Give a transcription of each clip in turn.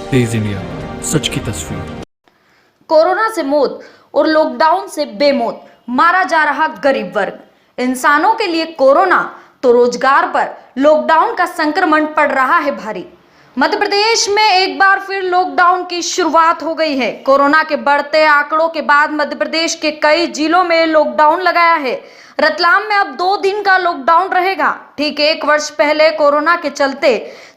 तेज India, सच की तस्वीर। Corona से मौत और लॉकडाउन से बेमौत मारा जा रहा गरीब वर्ग। इंसानों के लिए कोरोना तो रोजगार पर लॉकडाउन का संक्रमण पड़ रहा है भारी। मध्य प्रदेश में एक बार फिर लॉकडाउन की शुरुआत हो गई है। कोरोना के बढ़ते आंकड़ों के बाद मध्य प्रदेश के कई जिलों में लॉकडाउन लगाया है। रतलाम में अब 2 दिन का लॉकडाउन रहेगा। ठीक 1 वर्ष पहले कोरोना के चलते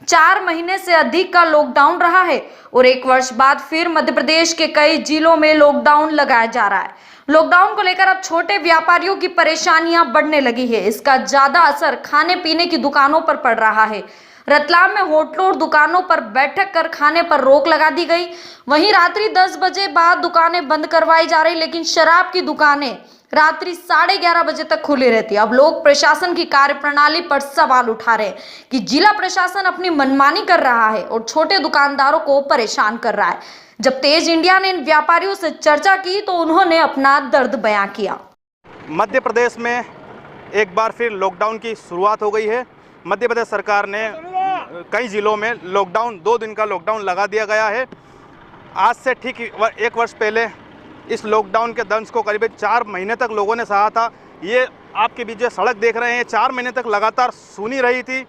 4 महीने से अधिक का लॉकडाउन रहा है और 1 वर्ष बाद फिर मध्य प्रदेश के कई जिलों में लॉकडाउन लगाया जा रहा है। लॉकडाउन को लेकर अब छोटे व्यापारियों की परेशानियां बढ़ने लगी है। इसका ज्यादा असर खाने पीने की दुकानों पर पड़ रहा है। रतलाम में होटलों और दुकानों पर बैठक कर खाने पर रोक लगा दी गई। वहीं रात्रि 10 बजे बाद दुकानें बंद करवाई जा रही, लेकिन शराब की दुकानें रात्रि 11:30 बजे तक खुली रहती है। अब लोग प्रशासन की कार्यप्रणाली पर सवाल उठा रहे हैं कि जिला प्रशासन अपनी मनमानी कर रहा है और छोटे दुकानदारों को परेशान कर रहा है। जब तेज इंडिया ने इन व्यापारियों से चर्चा की तो उन्होंने अपना दर्द बयां किया। मध्य प्रदेश में एक बार फिर लॉकडाउन की शुरुआत हो गई है। मध्य प्रदेश सरकार ने कई जिलों में लॉकडाउन 2 दिन का लॉकडाउन लगा दिया गया है। आज से ठीक 1 वर्ष पहले इस लॉकडाउन के दंश को करीब 4 महीने तक लोगों ने सहा था। ये आपके बीच जो सड़क देख रहे हैं 4 महीने तक लगातार सूनी रही थी।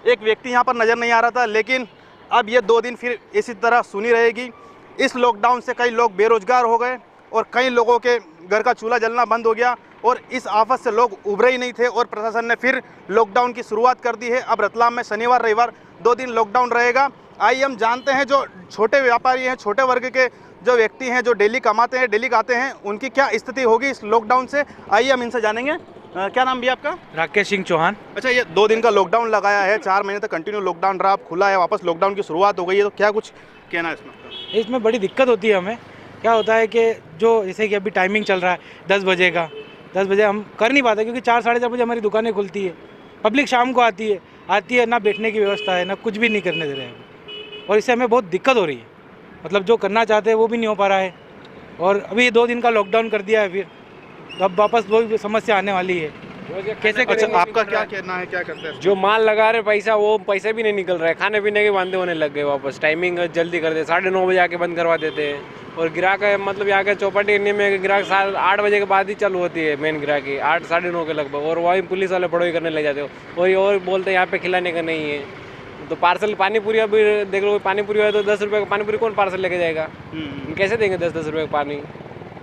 एक व्यक्ति यहाँ पर नज़र नहीं आ रहा था, लेकिन अब ये 2 दिन फिर इसी तरह सूनी रहेगी। इस लॉकडाउन से कई लोग बेरोजगार हो गए और कई लोगों के घर का चूल्हा जलना बंद हो गया और इस आफत से लोग उभरे ही नहीं थे और प्रशासन ने फिर लॉकडाउन की शुरुआत कर दी है। अब रतलाम में शनिवार रविवार 2 दिन लॉकडाउन रहेगा। आइए हम जानते हैं जो छोटे व्यापारी हैं, छोटे वर्ग के जो व्यक्ति हैं, जो डेली कमाते हैं, डेली खाते हैं, उनकी क्या स्थिति होगी इस लॉकडाउन से। आइए हम इनसे जानेंगे। क्या नाम भी आपका? राकेश सिंह चौहान। अच्छा, ये 2 दिन का लॉकडाउन लगाया है, 4 महीने तक कंटिन्यू लॉकडाउन रहा, अब खुला है, वापस लॉकडाउन की शुरुआत हो गई है, तो क्या कुछ कहना है इसमें? इसमें बड़ी दिक्कत होती है हमें। क्या होता है कि जो जैसे कि अभी टाइमिंग चल रहा है 10 बजे का, 10 बजे हम कर नहीं पाते क्योंकि 4 साढ़े 4 बजे हमारी दुकानें खुलती है। पब्लिक शाम को आती है ना बैठने की व्यवस्था है, ना कुछ भी नहीं करने दे रहे हैं और इससे हमें बहुत दिक्कत हो रही है। मतलब जो करना चाहते हैं वो भी नहीं हो पा रहा है और अभी 2 दिन का लॉकडाउन कर दिया है, फिर तो अब वापस वही समस्या आने वाली है। कैसे? अच्छा, आपका क्या कहना है, क्या करते हैं? जो माल लगा रहे पैसा, वो पैसे भी नहीं निकल रहा है। खाने पीने के वांदे होने लग गए। वापस टाइमिंग जल्दी कर दे, 9:30 बजे आके बंद करवा देते हैं और ग्राहक मतलब यहाँ के चौपाटी एरिया में ग्राहक 8 बजे के बाद ही चालू होती है मेन ग्राहकी, 8 साढ़े 9 के लगभग, और वही पुलिस वाले पड़ोई करने लग जाते हो और बोलते हैं यहाँ पे खिलाने का नहीं है। तो पार्सल पानी पूरी अभी देख लो, पानी पूरी है तो 10 रुपये का पानी पूरी कौन पार्सल लेके जाएगा? कैसे देंगे 10-10 रुपये का पानी?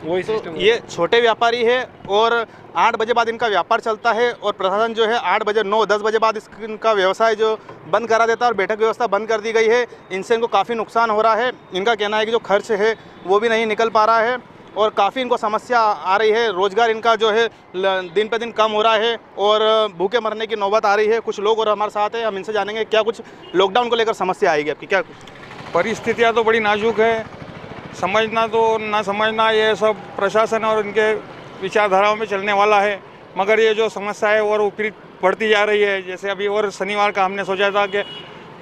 वही सिस्टम। ये छोटे व्यापारी है और 8 बजे बाद इनका व्यापार चलता है और प्रशासन जो है 8 बजे 9-10 बजे बाद इनका व्यवसाय जो बंद करा देता है और बैठक व्यवस्था बंद कर दी गई है। इनसे इनको काफ़ी नुकसान हो रहा है। इनका कहना है कि जो खर्च है वो भी नहीं निकल पा रहा है और काफ़ी इनको समस्या आ रही है। रोज़गार इनका जो है दिन पे दिन कम हो रहा है और भूखे मरने की नौबत आ रही है। कुछ लोग और हमारे साथ हैं, हम इनसे जानेंगे क्या कुछ लॉकडाउन को लेकर समस्या आएगी आपकी। क्या परिस्थितियाँ तो बड़ी नाजुक है, समझना तो ना समझना ये सब प्रशासन और इनके विचारधाराओं में चलने वाला है, मगर ये जो समस्या है और ऊपरी बढ़ती जा रही है। जैसे अभी और शनिवार का हमने सोचा था कि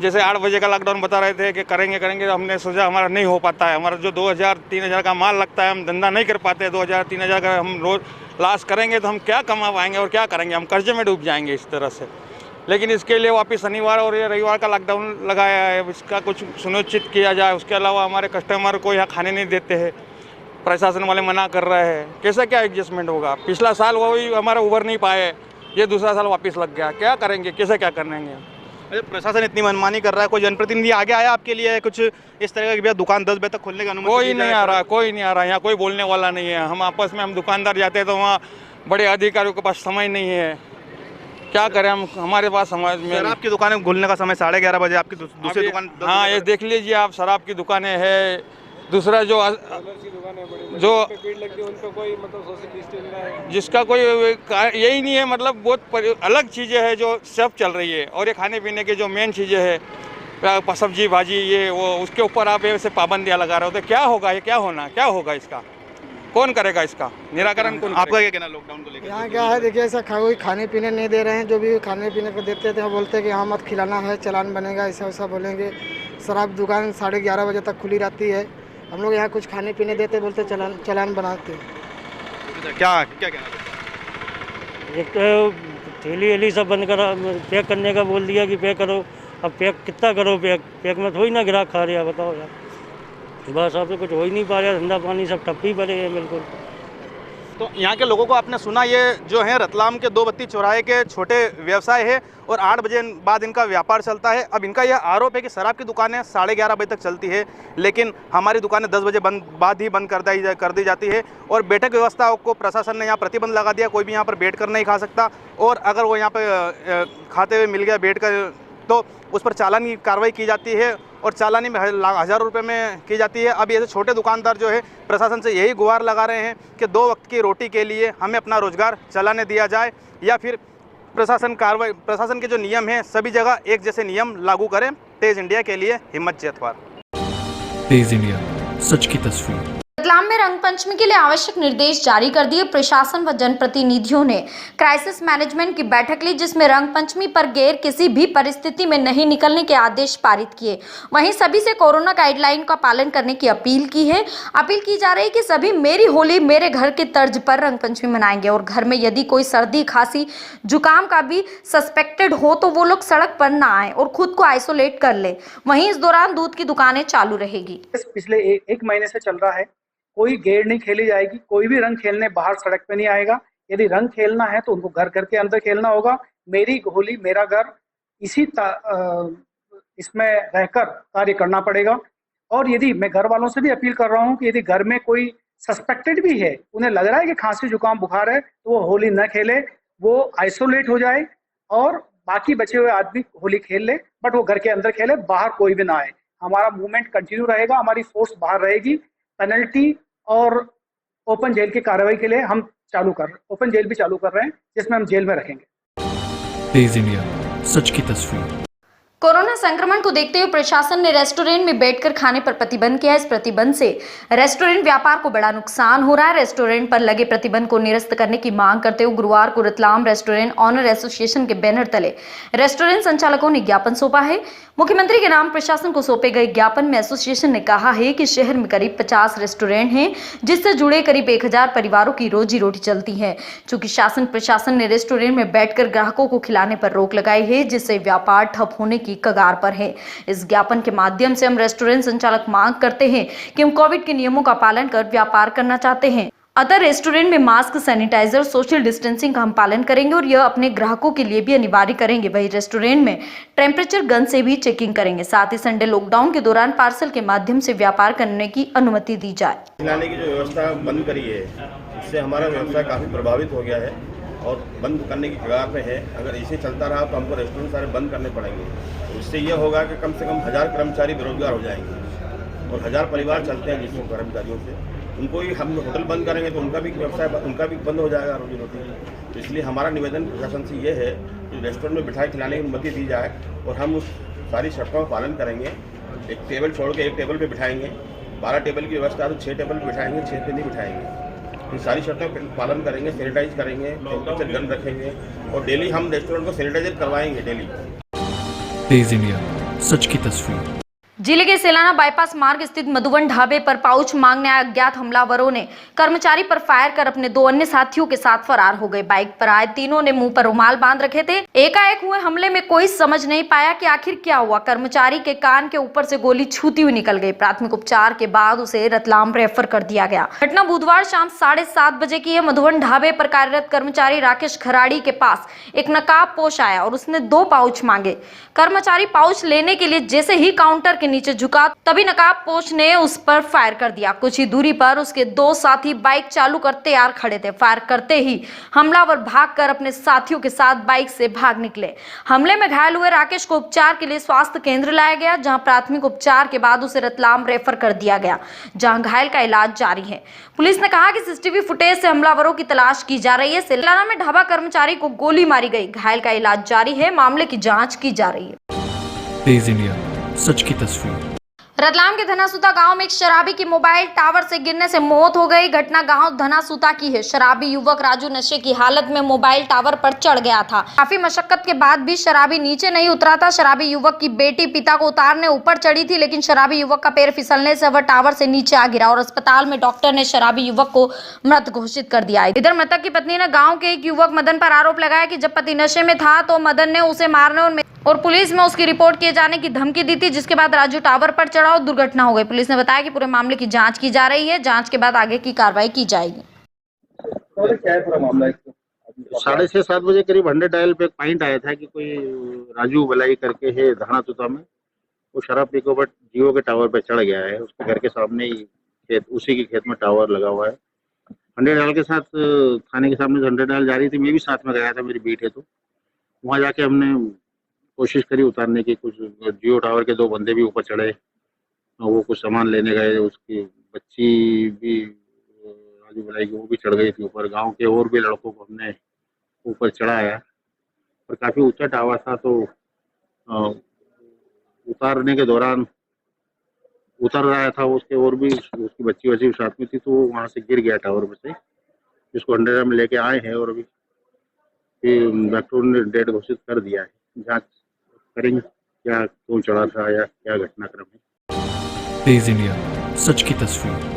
जैसे 8 बजे का लॉकडाउन बता रहे थे कि करेंगे, हमने सोचा हमारा नहीं हो पाता है। हमारा जो 2000-3000 का माल लगता है, हम धंधा नहीं कर पाते। 2000-3000 का हम रोज लॉस करेंगे तो हम क्या कमा पाएंगे और क्या करेंगे? हम कर्जे में डूब जाएंगे इस तरह से। लेकिन इसके लिए वापस शनिवार और ये रविवार का लॉकडाउन लगाया है, इसका कुछ सुनिश्चित किया जाए। उसके अलावा हमारे कस्टमर को यहाँ खाने नहीं देते हैं, प्रशासन वाले मना कर रहे हैं। कैसे क्या एडजस्टमेंट होगा? पिछला साल वही हमारा उभर नहीं पाए, ये दूसरा साल वापस लग गया। क्या करेंगे, कैसे क्या करेंगे? अरे प्रशासन इतनी मनमानी कर रहा है, कोई जनप्रतिनिधि आगे आया आपके लिए कुछ इस तरह की? भैया दुकान 10 बजे तक खोलने का अनुमति? कोई नहीं आ रहा, कोई नहीं आ रहा। यहाँ कोई बोलने वाला नहीं है। हम आपस में हम दुकानदार जाते हैं तो वहाँ बड़े अधिकारियों के पास समय नहीं है। क्या करें हम? हमारे पास समाज में शराब की दुकानें खुलने का समय 11:30 बजे, आपकी दूसरी दुकान? हाँ, ये देख लीजिए आप, शराब की दुकानें हैं। दूसरा जो जिसका कोई यही नहीं है, मतलब बहुत अलग चीज़ें हैं जो सब चल रही है। और ये खाने पीने के जो मेन चीज़ें हैं, सब्जी भाजी ये वो, उसके ऊपर आप ऐसे पाबंदियाँ लगा रहे हो तो क्या होगा? ये क्या होगा इसका? कौन करेगा इसका निराकरण? कौन? आपका क्या कहना लॉकडाउन को लेकर? यहाँ क्या है, देखिए ऐसा कोई खाने पीने नहीं दे रहे हैं। जो भी खाने पीने को देते थे वो बोलते हैं कि यहाँ मत खिलाना है, चालान बनेगा, ऐसा वैसा बोलेंगे। शराब दुकान 11:30 बजे तक खुली रहती है। हम लोग यहाँ कुछ खाने पीने देते, बोलते चालान बनाते। क्या कहना? एक तो थैली सब बंद करा, पैक करने का बोल दिया कि पैक करो। अब पैक कितना करो? पैक में थोड़ी ना ग्राहक खा रहे हैं, बताओ यार। बस अब तो कुछ हो ही नहीं पा रहा, धंधा पानी सब ठप्प ही पड़े हैं बिल्कुल। तो यहाँ के लोगों को आपने सुना, ये जो है रतलाम के 2 बत्ती चौराहे के छोटे व्यवसाय है और 8 बजे बाद इनका व्यापार चलता है। अब इनका यह आरोप है कि शराब की दुकानें 11:30 बजे तक चलती है, लेकिन हमारी दुकानें 10 बजे बाद ही बंद कर दी जाती है। और बैठक व्यवस्था को प्रशासन ने यहाँ प्रतिबंध लगा दिया, कोई भी यहाँ पर बैठ कर नहीं खा सकता, और अगर वो यहाँ पर खाते हुए मिल गया बैठ कर तो उस पर चालानी की कार्रवाई की जाती है और चालानी में हज़ारों रुपए में की जाती है। अब ऐसे छोटे दुकानदार जो है प्रशासन से यही गुहार लगा रहे हैं कि 2 वक्त की रोटी के लिए हमें अपना रोजगार चलाने दिया जाए, या फिर प्रशासन के जो नियम हैं सभी जगह एक जैसे नियम लागू करें। तेज इंडिया के लिए हिम्मत जैतवार। तेज इंडिया, सच की तस्वीर। रतलाम में रंग पंचमी के लिए आवश्यक निर्देश जारी कर दिए। प्रशासन व जनप्रतिनिधियों ने क्राइसिस मैनेजमेंट की बैठक ली, जिसमें रंग पंचमी पर गैर किसी भी परिस्थिति में नहीं निकलने के आदेश पारित किए। वहीं सभी से कोरोना गाइडलाइन का पालन करने की अपील की है। अपील की जा रही है कि सभी मेरी होली मेरे घर के तर्ज पर रंग पंचमी मनाएंगे और घर में यदि कोई सर्दी खांसी जुकाम का भी सस्पेक्टेड हो तो वो लोग सड़क पर ना आए और खुद को आइसोलेट कर ले। वहीं इस दौरान दूध की दुकानें चालू रहेगी। पिछले एक महीने से चल रहा है, कोई गेड़ नहीं खेली जाएगी, कोई भी रंग खेलने बाहर सड़क पे नहीं आएगा। यदि रंग खेलना है तो उनको घर के अंदर खेलना होगा। मेरी होली मेरा घर, इसमें रहकर कार्य करना पड़ेगा। और यदि मैं घर वालों से भी अपील कर रहा हूँ कि यदि घर में कोई सस्पेक्टेड भी है, उन्हें लग रहा है कि खांसी जुकाम बुखार है, तो वो होली न खेले, वो आइसोलेट हो जाए और बाकी बचे हुए आदमी होली खेल ले, बट वो घर के अंदर खेले, बाहर कोई भी ना आए। हमारा मूवमेंट कंटिन्यू रहेगा, हमारी फोर्स बाहर रहेगी। पेनल्टी और ओपन जेल की कार्रवाई के लिए हम ओपन जेल भी चालू कर रहे हैं, जिसमें हम जेल में रखेंगे। तेज इंडिया, सच की तस्वीर। कोरोना संक्रमण को देखते हुए प्रशासन ने रेस्टोरेंट में बैठकर खाने पर प्रतिबंध किया। इस प्रतिबंध से रेस्टोरेंट व्यापार को बड़ा नुकसान हो रहा है। रेस्टोरेंट पर लगे प्रतिबंध को निरस्त करने की मांग करते हुए गुरुवार को रतलाम रेस्टोरेंट ऑनर एसोसिएशन के बैनर तले रेस्टोरेंट संचालकों ने ज्ञापन सौंपा है। मुख्यमंत्री के नाम प्रशासन को सौंपे गए ज्ञापन में एसोसिएशन ने कहा है कि शहर में करीब 50 रेस्टोरेंट हैं, जिससे जुड़े करीब 1000 परिवारों की रोजी रोटी चलती है। चूंकि शासन प्रशासन ने रेस्टोरेंट में बैठकर ग्राहकों को खिलाने पर रोक लगाई है, जिससे व्यापार ठप होने की कगार पर है। इस ज्ञापन के माध्यम से हम रेस्टोरेंट संचालक मांग करते हैं कि हम कोविड के नियमों का पालन कर व्यापार करना चाहते हैं। अतः रेस्टोरेंट में मास्क, सैनिटाइजर, सोशल डिस्टेंसिंग का हम पालन करेंगे और यह अपने ग्राहकों के लिए भी अनिवार्य करेंगे। वही रेस्टोरेंट में टेम्परेचर गन से भी चेकिंग करेंगे। साथ ही संडे लॉकडाउन के दौरान पार्सल के माध्यम से व्यापार करने की अनुमति दी जाए। खिलाने की जो व्यवस्था बंद करी है, उससे हमारा व्यवसाय काफ़ी प्रभावित हो गया है और बंद करने की कगार पे है। अगर ऐसे चलता रहा तो हमको रेस्टोरेंट सारे बंद करने पड़ेंगे। उससे यह होगा कि कम से कम 1000 कर्मचारी बेरोजगार हो जाएंगे और 1000 परिवार चलते हैं जिसमें कर्मचारियों से, उनको ही हम होटल बंद करेंगे तो उनका भी व्यवसाय उनका भी बंद हो जाएगा, रोजी रोटी। तो इसलिए हमारा निवेदन प्रशासन से ये है कि रेस्टोरेंट में बिठाई खिलाने की अनुमति दी जाए और हम उस सारी शर्तों का पालन करेंगे। एक टेबल छोड़ के एक टेबल पे बिठाएंगे, 12 टेबल की व्यवस्था है तो 6 टेबल पे बिठाएंगे, 6 पे नहीं बिठाएंगे। इन सारी शर्तों का पालन करेंगे, सैनिटाइज करेंगे, टेम्परेचर गन रखेंगे और डेली हम रेस्टोरेंट को सैनिटाइजर करवाएंगे डेली। तेज इंडिया, सच की तस्वीर। जिले के सेलाना बाईपास मार्ग स्थित मधुवन ढाबे पर पाउच मांगने आए अज्ञात हमलावरों ने कर्मचारी पर फायर कर अपने 2 अन्य साथियों के साथ फरार हो गए। बाइक पर आए तीनों ने मुंह पर रुमाल बांध रखे थे। एकाएक हुए हमले में कोई समझ नहीं पाया कि आखिर क्या हुआ। कर्मचारी के कान के ऊपर से गोली छूती हुई निकल गई। प्राथमिक उपचार के बाद उसे रतलाम रेफर कर दिया गया। घटना बुधवार शाम 7:30 बजे की है। मधुवन ढाबे पर कार्यरत कर्मचारी राकेश खराड़ी के पास एक नकाबपोश आया और उसने 2 पाउच मांगे। कर्मचारी पाउच लेने के लिए जैसे ही काउंटर के नीचे झुका, तभी नकाबपोश ने उस पर फायर कर दिया। कुछ ही दूरी पर उसके 2 साथी बाइक चालू कर तैयार खड़े थे। फायर करते ही हमलावर भागकर अपने साथियों के साथ बाइक से भाग निकले। हमले में घायल हुए राकेश को उपचार के लिए स्वास्थ्य केंद्र लाया गया, जहां प्राथमिक उपचार के बाद उसे रतलाम रेफर कर दिया गया, जहां घायल का इलाज जारी है। पुलिस ने कहा कि सीसीटीवी फुटेज से हमलावरों की तलाश की जा रही है। सेलाना में ढाबा कर्मचारी को गोली मारी गई, घायल का इलाज जारी है। मामले की जाँच की जा रही है। तेज इंडिया, सच की तस्वीर। रतलाम के धनासुता गांव में एक शराबी की मोबाइल टावर से गिरने से मौत हो गई। घटना गांव धनासुता की है। शराबी युवक राजू नशे की हालत में मोबाइल टावर पर चढ़ गया था। काफी मशक्कत के बाद भी शराबी नीचे नहीं उतरा था। शराबी युवक की बेटी पिता को उतारने ऊपर चढ़ी थी, लेकिन शराबी युवक का पैर फिसलने से वह टावर से नीचे आ गिरा और अस्पताल में डॉक्टर ने शराबी युवक को मृत घोषित कर दिया। इधर मृतक की पत्नी ने गाँव के एक युवक मदन पर आरोप लगाया कि जब पति नशे में था तो मदन ने उसे मारने और और पुलिस में उसकी रिपोर्ट किए जाने की धमकी दी थी, जिसके बाद राजू टावर पर चढ़ा और दुर्घटना हो गई। पुलिस ने बताया कि पूरे मामले की जांच की जा रही है, जांच के बाद आगे की कार्रवाई की जाएगी। क्या है पूरा मामला? 6:30-7 बजे करीब 100 डायल पे एक पॉइंट आया था कि कोई राजू बलाई करके है धाना तुता में, वो शराब पी के ऊपर जियो के टावर पे चढ़ गया है। उसके घर के सामने ही खेत, उसी के खेत में टावर लगा हुआ है। 100 डायल के साथ थाने के सामने 100 डायल जा रही थी, मैं भी साथ में गया था, मेरी बीट है, तो वहाँ जाके हमने कोशिश करी उतारने की। कुछ जियो टावर के 2 बंदे भी ऊपर चढ़े, वो कुछ सामान लेने गए। उसकी बच्ची भी राजू बलाई की, वो भी चढ़ गई थी ऊपर। गांव के और भी लड़कों को हमने ऊपर चढ़ाया, और काफ़ी ऊंचा टावर था, तो उतारने के दौरान उतर रहा था उसके, और भी उसकी बच्ची वच्ची साथ में थी, तो वो वहाँ से गिर गया टावर में से, जिसको 100 में लेके आए हैं। और अभी डॉक्टरों ने डेड घोषित कर दिया है। जांच करेंगे क्या क्यों चढ़ा था या क्या घटनाक्रम है। तेज इंडिया, सच की तस्वीर।